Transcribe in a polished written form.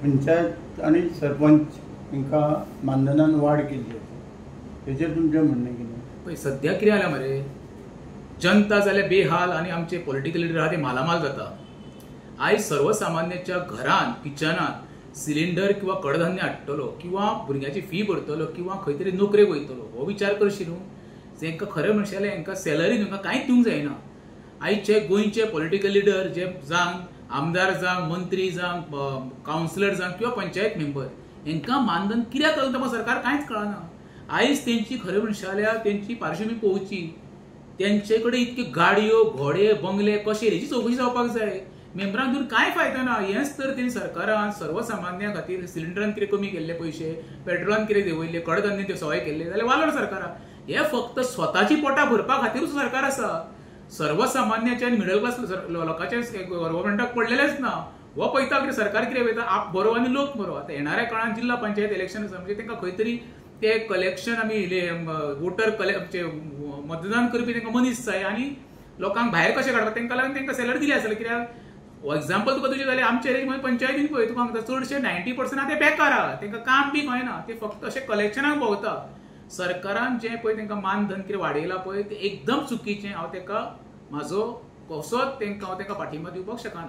पंचायत आणि सरपंच हांकां मानधनान वाड केल्ली तेजेर तुमचें म्हणणें कितें? पळय सद्या कितें जालें मरे, जनता जाल्यार बेहाल आनी आमचे पॉलिटिकल लिडर आहा ते मालामाल जाता. आयज सर्वसामान्याच्या घरान किचनात सिलिंडर किंवा कडधान्य हाडटलो किंवा भुरग्याची फी भरतलो किंवा खंय तरी नोकरेक वयतलो हो विचार करशी न्हू. जेंकां खरें म्हणशें जाल्यार हांकां सॅलरी हांकां कांयच दिवंक जायना. आयचे गोंयचे पॉलिटिकल लिडर जे जावं आमदार जावं मंत्री जावं कावन्सिलर जावं किंवा पंचायत मेंबर हांकां मानधन कित्याक करता सरकार कांयच कळना. आयज तेंची खरें म्हणशें जाल्यार तेंची पार्श्वभूमी पळोवची. तेंचे कडेन इतके गाडयो घोडे बंगले कशे हेची चवकशी जावपाक जाय. मेंबरांक दिवन कांय फायदो ना. हेंच तर तेणी सरकारान सर्वसामान्यां खातीर सिलिंडरान कितें कमी केल्ले पयशे, पेट्रोलान कितें देंवयले, कडधान्य ते सवाय केल्ले जाल्यार वालोर सरकारा. हे फक्त स्वताची पोटां भरपा खातीरूच सरकार आसा. सर्वसामान्याचे आनी मिडल क्लास लोकांचे गव्हर्मेंटाक पडलेलेच ना. हो पळयता कितें सरकार कितें पळयता, आप बरो आनी लोक बरो. आतां येणाऱ्या काळात जिल्हा पंचायत इलेक्शन आसा म्हणजे तांकां खंय तरी ते कलेक्शन आमी वोटर मतदान करपी तांकां मनीस जाय आनी लोकांक भायर कशें काडपाक तांकां लागून तांकां सॅलरी दिली आसतली. कित्याक एग्जाम्पल तुका तुजें जाल्यार आमच्या एरियेंत पंचायतीन पळय तुका सांगता चडशे 90% आहा ते बेकार आहा. तांकां काम बी कळना. ते फक्त अशें कलेक्शनाक भोंवता. सरकारान जें पळय तांकां मानधन कितें वाडयलां पळय तें एकदम चुकीचें. हांव ताका म्हाजो कसोच हांव तांकां पाठिंबा दिवपाक शकना.